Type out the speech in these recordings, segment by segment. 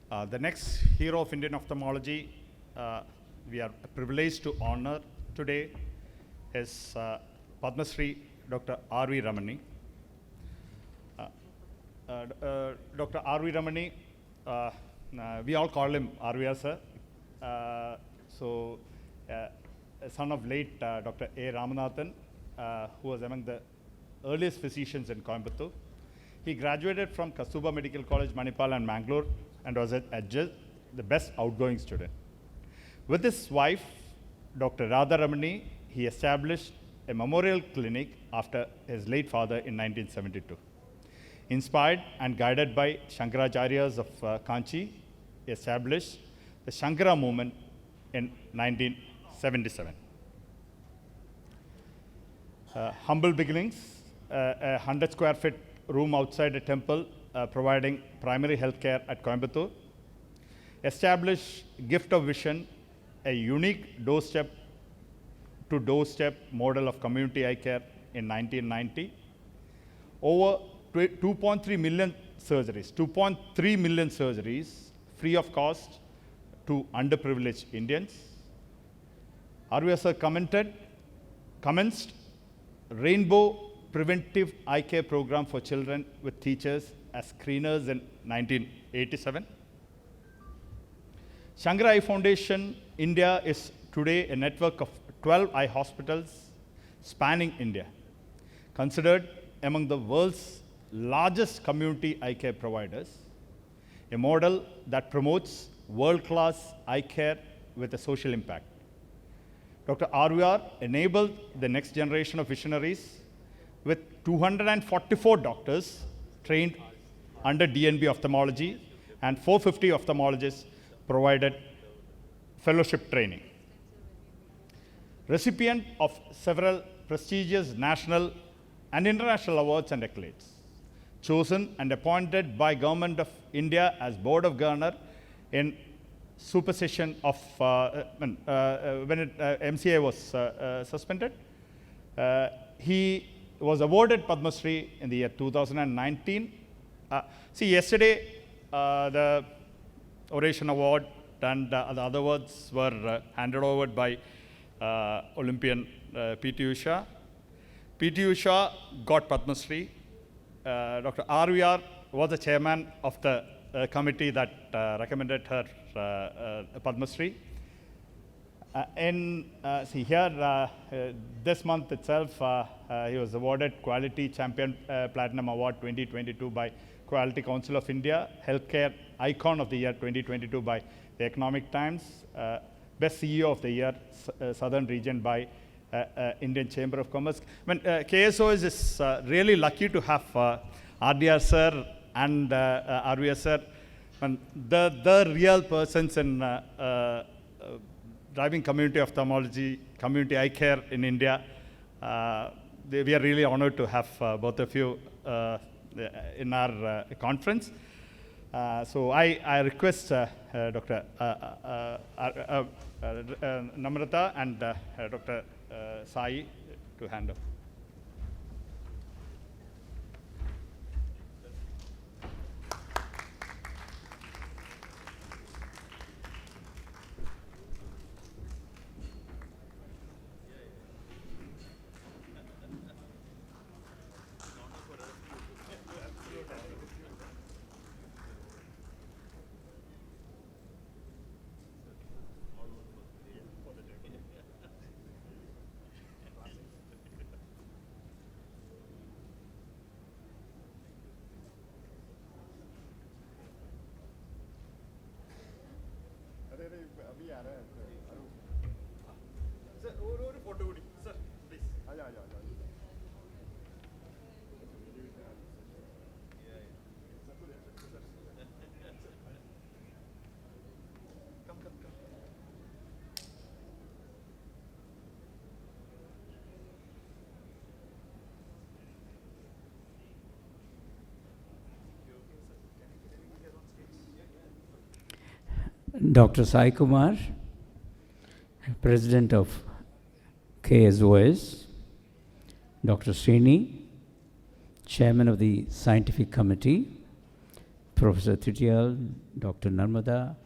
The next hero of Indian ophthalmology we are privileged to honor today is Padma Shri Dr. R.V. Ramani. Dr. R.V. Ramani, we all call him RVR sir. A son of late Dr. A. Ramanathan, who was among the earliest physicians in Coimbatore. He graduated from Kasturba Medical College, Manipal and Mangalore, and was the best outgoing student. With his wife, Dr. Radha Ramani, he established a memorial clinic after his late father in 1972. Inspired and guided by Shankaracharyas of Kanchi, he established the Shankara movement in 1977. Humble beginnings, a 100 square feet room outside a temple providing primary health care at Coimbatore. Established Gift of Vision, a unique doorstep-to-doorstep model of community eye care in 1990. Over 2.3 million surgeries free of cost to underprivileged Indians. RVS commenced Rainbow Preventive Eye Care Program for children with teachers as screeners in 1987. Shankara Eye Foundation India is today a network of 12 eye hospitals spanning India, considered among the world's largest community eye care providers, a model that promotes world-class eye care with a social impact. Dr. RVR enabled the next generation of visionaries with 244 doctors trained under DNB ophthalmology and 450 ophthalmologists provided fellowship training. Recipient of several prestigious national and international awards and accolades. Chosen and appointed by Government of India as Board of Governor in supersession of when MCA was suspended. He was awarded Padma Shri in the year 2019. Yesterday the Oration Award and the other awards were handed over by Olympian P.T. Usha. P.T. Usha got Padma Shri. Dr. RVR was the chairman of the committee that recommended her Padma Shri. This month itself, he was awarded Quality Champion Platinum Award 2022 by Quality Council of India, Healthcare Icon of the Year 2022 by the Economic Times, Best CEO of the Year, Southern Region by Indian Chamber of Commerce. KSOS is really lucky to have RDR sir and RVS sir, the real persons in driving community ophthalmology, community eye care in India. We are really honored to have both of you in our conference. So I request Dr. Namrata and Dr. Sai to hand over. Dr. Sai Kumar, President of KSOS, Dr. Srini, Chairman of the Scientific Committee, Professor Titiyal, Dr. Narmada,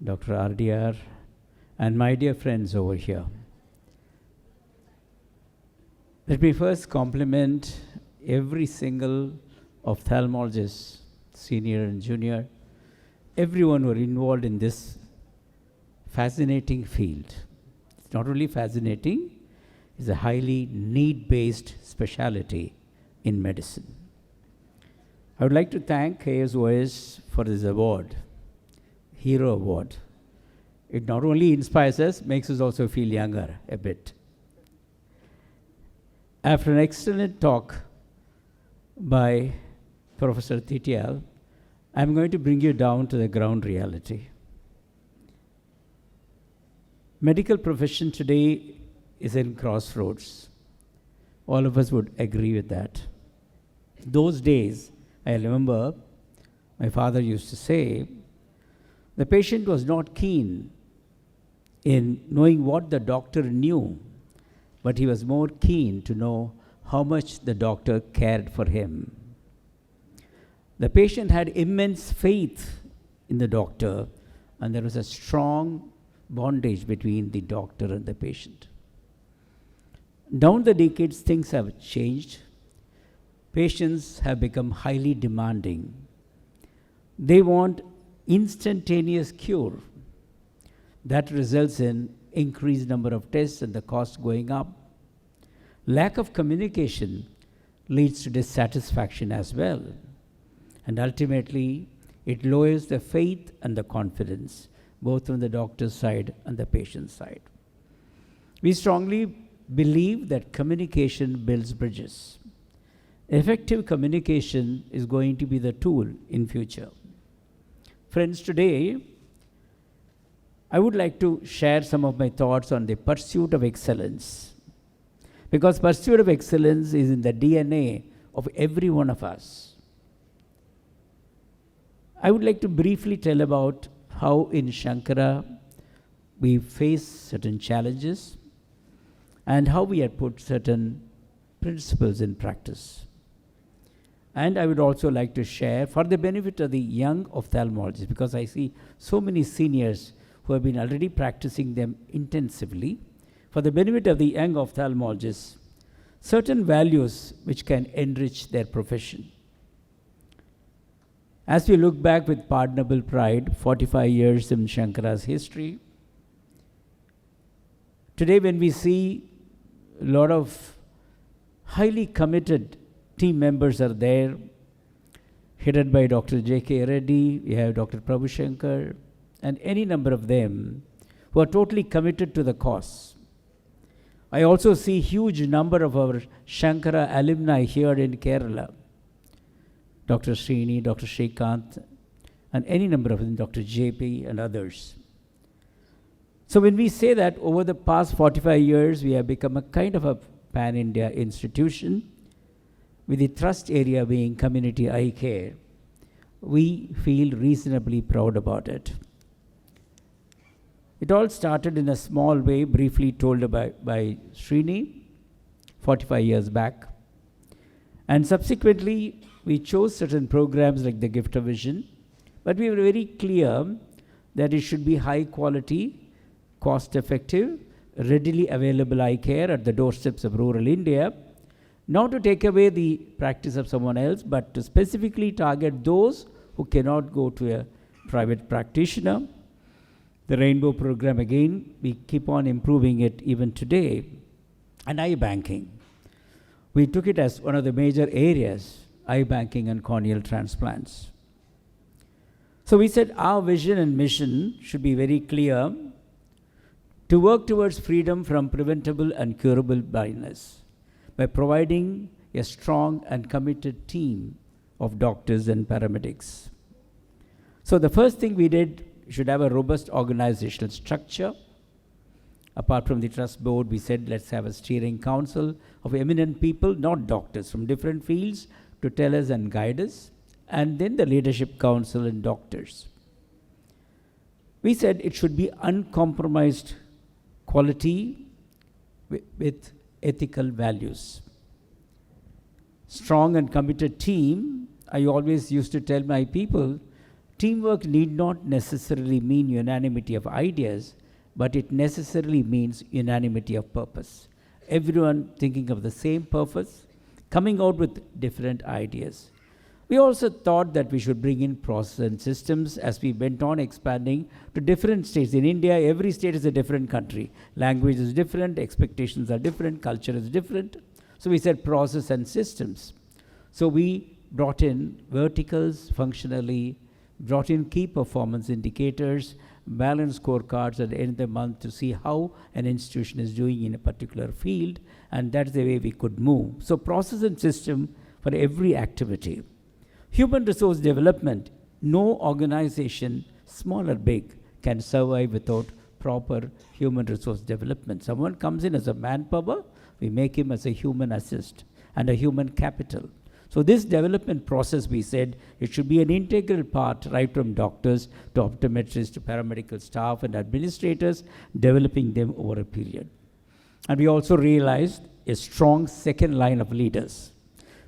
Dr. RDR, and my dear friends over here. Let me first compliment every single ophthalmologist, senior and junior, everyone who are involved in this fascinating field. It's not only fascinating, it's a highly need-based specialty in medicine. I would like to thank KSOS for this award, Hero Award. It not only inspires us, makes us also feel younger a bit. After an excellent talk by Professor Titiyal, I'm going to bring you down to the ground reality. Medical profession today is in crossroads. All of us would agree with that. Those days, I remember my father used to say, the patient was not keen in knowing what the doctor knew, but he was more keen to know how much the doctor cared for him. The patient had immense faith in the doctor, and there was a strong bondage between the doctor and the patient. Down the decades, things have changed. Patients have become highly demanding. They want instantaneous cure. That results in increased number of tests and the cost going up. Lack of communication leads to dissatisfaction as well. And ultimately, it lowers the faith and the confidence, both from the doctor's side and the patient's side. We strongly believe that communication builds bridges. Effective communication is going to be the tool in future. Friends, today, I would like to share some of my thoughts on the pursuit of excellence. Because pursuit of excellence is in the DNA of every one of us. I would like to briefly tell about how in Shankara we face certain challenges and how we had put certain principles in practice. And I would also like to share for the benefit of the young ophthalmologists, because I see so many seniors who have been already practicing them intensively, for the benefit of the young ophthalmologists, certain values which can enrich their profession. As we look back with pardonable pride, 45 years in Shankara's history, today when we see a lot of highly committed team members are there, headed by Dr. J.K. Reddy, we have Dr. Prabhu Shankar, and any number of them who are totally committed to the cause. I also see huge number of our Shankara alumni here in Kerala. Dr. Srini, Dr. Shrikant, and any number of them, Dr. JP and others. So when we say that over the past 45 years, we have become a kind of a pan-India institution, with the thrust area being community eye care, we feel reasonably proud about it. It all started in a small way, briefly told by Srini, 45 years back. And subsequently, we chose certain programs like the Gift of Vision, but we were very clear that it should be high quality, cost effective, readily available eye care at the doorsteps of rural India, not to take away the practice of someone else, but to specifically target those who cannot go to a private practitioner. The Rainbow program, again, we keep on improving it even today. And eye banking. We took it as one of the major areas, eye banking and corneal transplants. So we said our vision and mission should be very clear, to work towards freedom from preventable and curable blindness by providing a strong and committed team of doctors and paramedics. So the first thing we did, should have a robust organizational structure. Apart from the trust board, we said let's have a steering council of eminent people, not doctors, from different fields to tell us and guide us, and then the leadership council and doctors. We said it should be uncompromised quality with ethical values. Strong and committed team, I always used to tell my people, teamwork need not necessarily mean unanimity of ideas, but it necessarily means unanimity of purpose. Everyone thinking of the same purpose, coming out with different ideas. We also thought that we should bring in process and systems as we went on expanding to different states. In India, every state is a different country. Language is different, expectations are different, culture is different. So we said process and systems. So we brought in verticals functionally, brought in key performance indicators, balanced scorecards at the end of the month to see how an institution is doing in a particular field, and that's the way we could move. So process and system for every activity. Human resource development, no organization, small or big, can survive without proper human resource development. Someone comes in as a manpower, we make him as a human assist and a human capital. So this development process, we said, it should be an integral part, right from doctors to optometrists to paramedical staff and administrators, developing them over a period. And we also realized a strong second line of leaders.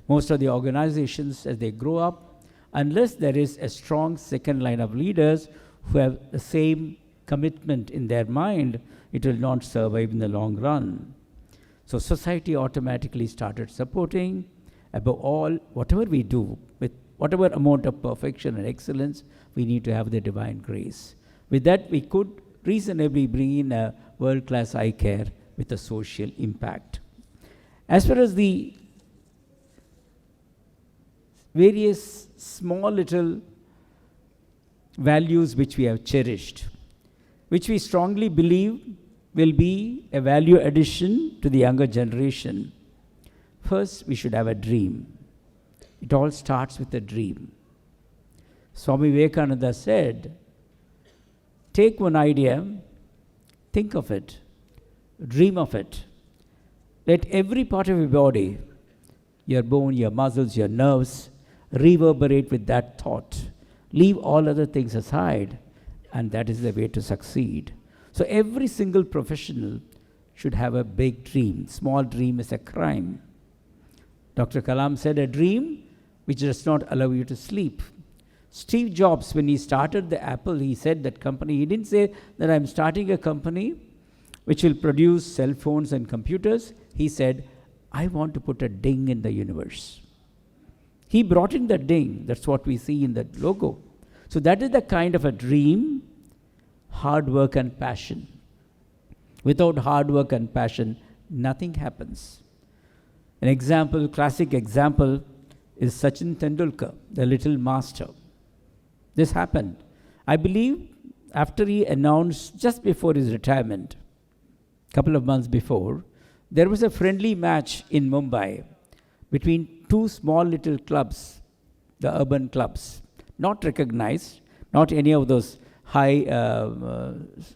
Most of the organizations, as they grow up, unless there is a strong second line of leaders who have the same commitment in their mind, it will not survive in the long run. So society automatically started supporting. Above all, whatever we do, with whatever amount of perfection and excellence, we need to have the divine grace. With that, we could reasonably bring in a world-class eye care with a social impact. As far as the various small little values which we have cherished, which we strongly believe will be a value addition to the younger generation. First, we should have a dream. It all starts with a dream. Swami Vivekananda said, take one idea, think of it, dream of it. Let every part of your body, your bone, your muscles, your nerves, reverberate with that thought. Leave all other things aside, and that is the way to succeed. So every single professional should have a big dream. Small dream is a crime. Dr. Kalam said, a dream which does not allow you to sleep. Steve Jobs, when he started the Apple, he said that company, he didn't say that I'm starting a company which will produce cell phones and computers. He said, I want to put a ding in the universe. He brought in the ding. That's what we see in the logo. So that is the kind of a dream, hard work and passion. Without hard work and passion, nothing happens. An example, classic example, is Sachin Tendulkar, the little master. This happened, I believe, after he announced just before his retirement, a couple of months before, there was a friendly match in Mumbai between two small little clubs, the urban clubs, not recognized, not any of those high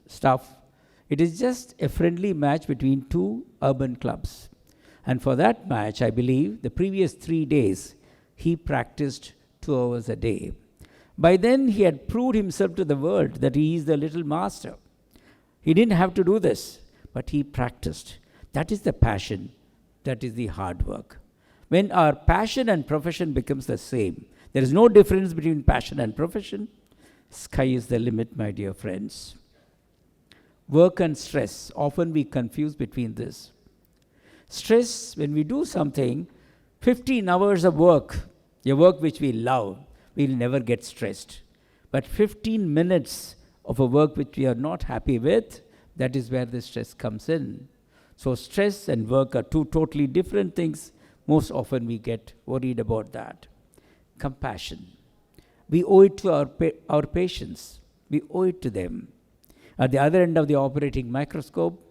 stuff. It is just a friendly match between two urban clubs. And for that match, I believe, the previous 3 days, he practiced 2 hours a day. By then, he had proved himself to the world that he is the little master. He didn't have to do this, but he practiced. That is the passion. That is the hard work. When our passion and profession becomes the same, there is no difference between passion and profession. Sky is the limit, my dear friends. Work and stress, often we confuse between this. Stress, when we do something, 15 hours of work, a work which we love, we'll never get stressed. But 15 minutes of a work which we are not happy with, that is where the stress comes in. So stress and work are two totally different things. Most often we get worried about that. Compassion. We owe it to our patients. We owe it to them. At the other end of the operating microscope,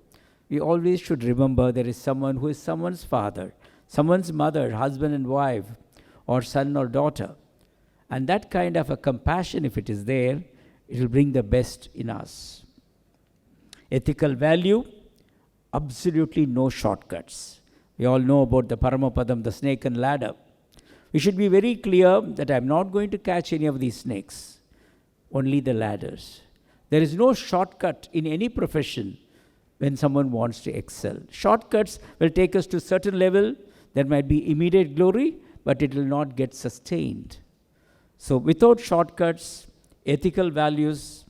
we always should remember there is someone who is someone's father, someone's mother, husband and wife, or son or daughter. And that kind of a compassion, if it is there, it will bring the best in us. Ethical value, absolutely no shortcuts. We all know about the Paramapadam, the snake and ladder. We should be very clear that I'm not going to catch any of these snakes, only the ladders. There is no shortcut in any profession when someone wants to excel. Shortcuts will take us to a certain level. There might be immediate glory, but it will not get sustained. So without shortcuts, ethical values,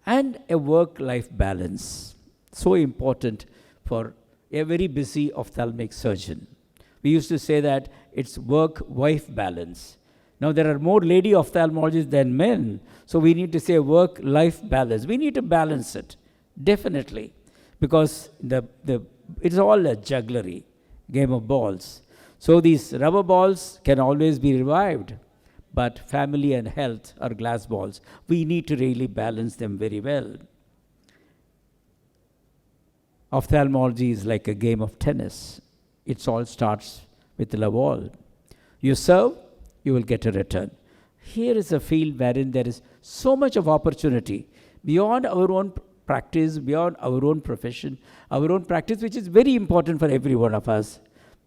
and a work-life balance, so important for a very busy ophthalmic surgeon. We used to say that it's work-wife balance. Now there are more lady ophthalmologists than men, so we need to say work-life balance. We need to balance it, definitely, because it's all a jugglery, game of balls. So these rubber balls can always be revived, but family and health are glass balls. We need to really balance them very well. Ophthalmology is like a game of tennis. It all starts with the ball. You serve, you will get a return. Here is a field wherein there is so much of opportunity beyond our own practice, beyond our own profession, our own practice, which is very important for every one of us.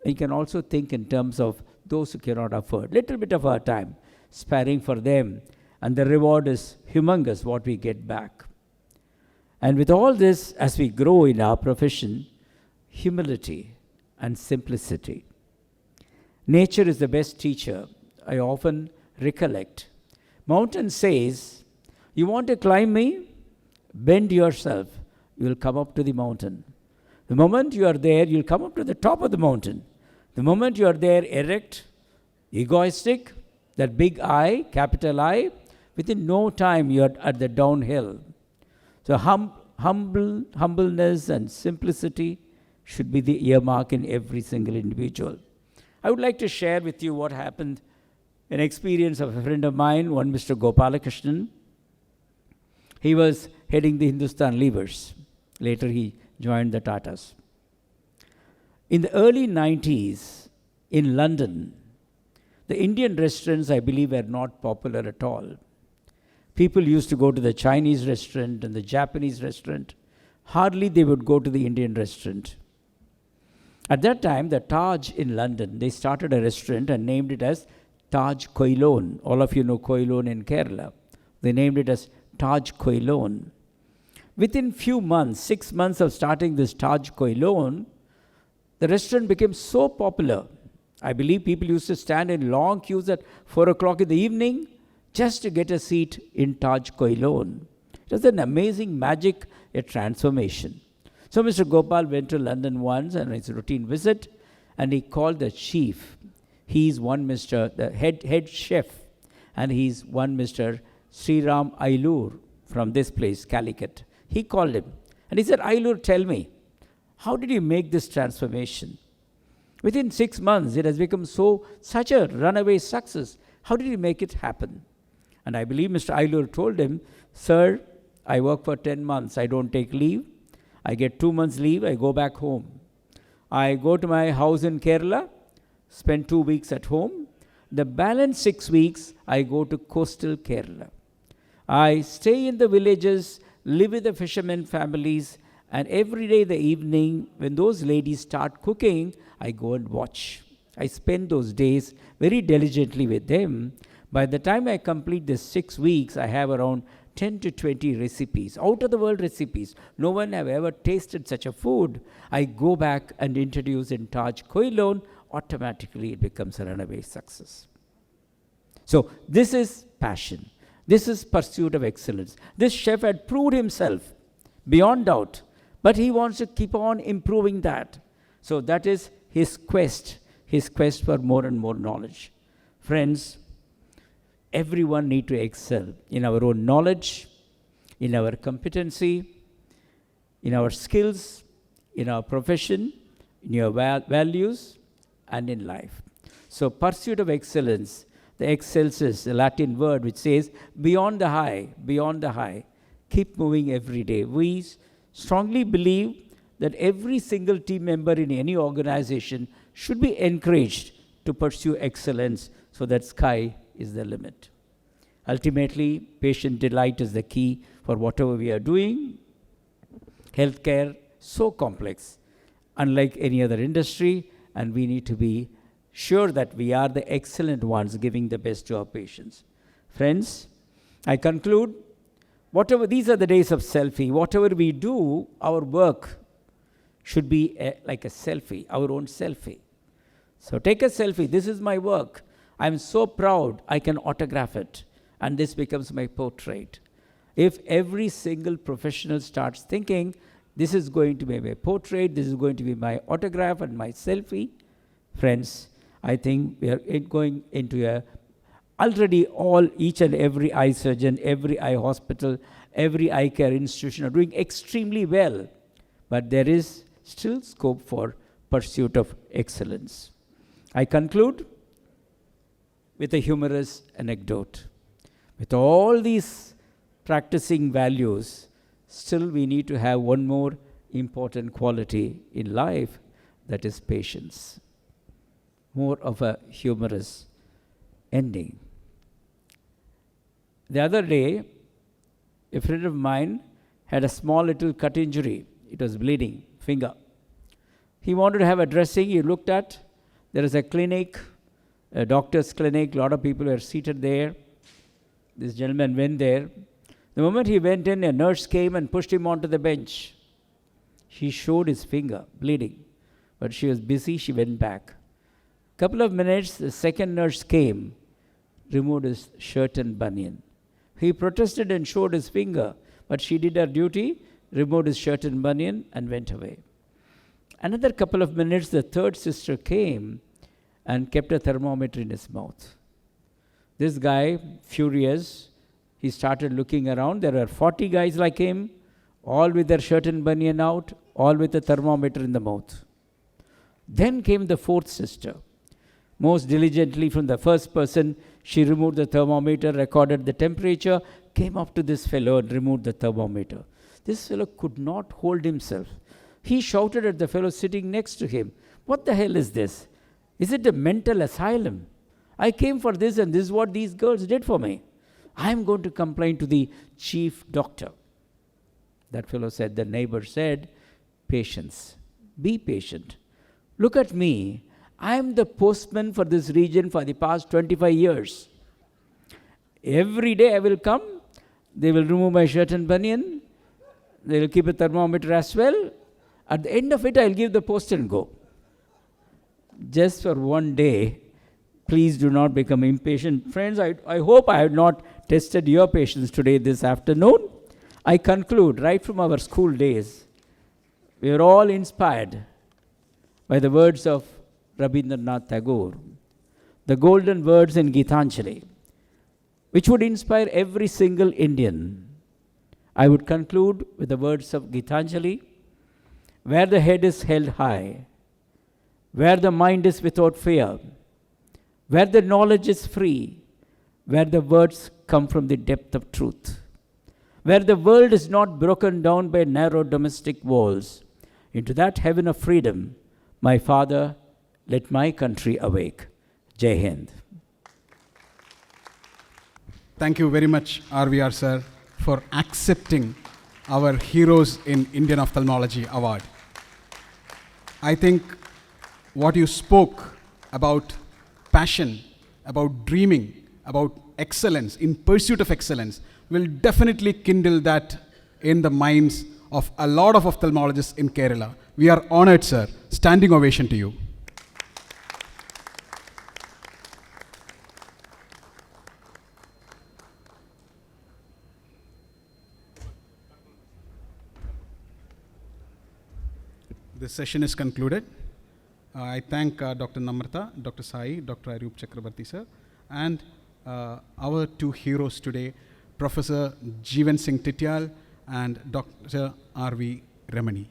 We can also think in terms of those who cannot afford. Little bit of our time, sparing for them, and the reward is humongous what we get back. And with all this, as we grow in our profession, humility and simplicity. Nature is the best teacher. I often recollect. Mountain says, you want to climb me? Bend yourself. You will come up to the mountain. The moment you are there, you'll come up to the top of the mountain. The moment you are there, erect, egoistic, that big I, capital I, within no time you are at the downhill. So humbleness and simplicity should be the earmark in every single individual. I would like to share with you what happened, an experience of a friend of mine, one Mr. Gopalakrishnan. He was heading the Hindustan Levers. Later he joined the Tatas. In the early 90s, in London, the Indian restaurants, I believe, were not popular at all. People used to go to the Chinese restaurant and the Japanese restaurant. Hardly they would go to the Indian restaurant. At that time, the Taj in London, they started a restaurant and named it as Taj Koilon. All of you know Koilon in Kerala. They named it as Taj Koilon. Within few months, 6 months of starting this Taj Koilon, the restaurant became so popular. I believe people used to stand in long queues at 4 o'clock in the evening just to get a seat in Taj Koilon. It was an amazing magic, a transformation. So Mr. Gopal went to London once on his routine visit, and he called the chief. He's one Mr. the head chef, and he's one Mr. Sriram Ailur from this place, Calicut. He called him, and he said, Ailur, tell me, how did you make this transformation? Within 6 months, it has become such a runaway success. How did you make it happen? And I believe Mr. Ailur told him, sir, I work for 10 months. I don't take leave. I get 2 months leave. I go back home. I go to my house in Kerala, spend 2 weeks at home. The balance 6 weeks, I go to coastal Kerala. I stay in the villages, live with the fishermen families, and every day in the evening, when those ladies start cooking, I go and watch. I spend those days very diligently with them. By the time I complete the 6 weeks, I have around 10 to 20 recipes, out-of-the-world recipes. No one have ever tasted such a food. I go back and introduce in Taj Koilon. Automatically, it becomes a runaway success. So this is passion. This is pursuit of excellence. This chef had proved himself beyond doubt, but he wants to keep on improving that. So that is his quest for more and more knowledge. Friends, everyone need to excel in our own knowledge, in our competency, in our skills, in our profession, in your values, and in life. So pursuit of excellence, the excelsis, the Latin word which says beyond the high, keep moving every day. We strongly believe that every single team member in any organization should be encouraged to pursue excellence so that sky is the limit. Ultimately, patient delight is the key for whatever we are doing. Healthcare, so complex, unlike any other industry, and we need to be sure that we are the excellent ones giving the best to our patients. Friends, I conclude, these are the days of selfie. Whatever we do, our work should be like a selfie, our own selfie. So take a selfie. This is my work. I'm so proud I can autograph it, and this becomes my portrait. If every single professional starts thinking, this is going to be my portrait, this is going to be my autograph and my selfie, friends, I think we are going into already each and every eye surgeon, every eye hospital, every eye care institution are doing extremely well. But there is still scope for pursuit of excellence. I conclude with a humorous anecdote. With all these practicing values, still we need to have one more important quality in life, that is patience. More of a humorous ending. The other day, a friend of mine had a small little cut injury. It was bleeding, finger. He wanted to have a dressing. He looked at, there is a clinic, a doctor's clinic. A lot of people were seated there. This gentleman went there. The moment he went in, a nurse came and pushed him onto the bench. He showed his finger, bleeding. But she was busy, she went back. Couple of minutes, the second nurse came, removed his shirt and banian. He protested and showed his finger, but she did her duty, removed his shirt and banian, and went away. Another couple of minutes, the third sister came and kept a thermometer in his mouth. This guy, furious, he started looking around. There were 40 guys like him, all with their shirt and banian out, all with a thermometer in the mouth. Then came the fourth sister. Most diligently from the first person, she removed the thermometer, recorded the temperature, came up to this fellow and removed the thermometer. This fellow could not hold himself. He shouted at the fellow sitting next to him, "What the hell is this? Is it a mental asylum? I came for this and this is what these girls did for me. I am going to complain to the chief doctor." That fellow said, the neighbor said, "Patience. Be patient. Look at me. I am the postman for this region for the past 25 years. Every day I will come. They will remove my shirt and banian. They will keep a thermometer as well. At the end of it, I will give the post and go. Just for one day, please do not become impatient." Friends, I hope I have not tested your patience today, this afternoon. I conclude right from our school days. We are all inspired by the words of Rabindranath Tagore, the golden words in Gitanjali, which would inspire every single Indian. I would conclude with the words of Gitanjali: where the head is held high, where the mind is without fear, where the knowledge is free, where the words come from the depth of truth, where the world is not broken down by narrow domestic walls, into that heaven of freedom, my Father, let my country awake. Jai Hind. Thank you very much, RVR sir, for accepting our Heroes in Indian Ophthalmology Award. I think what you spoke about passion, about dreaming, about excellence, in pursuit of excellence, will definitely kindle that in the minds of a lot of ophthalmologists in Kerala. We are honored, sir. Standing ovation to you. This session is concluded. I thank Dr. Namrata, Dr. Sai, Dr. Arup Chakrabarti sir, and our two heroes today, Professor Jeevan Singh Titiyal and Dr. R.V. Ramani.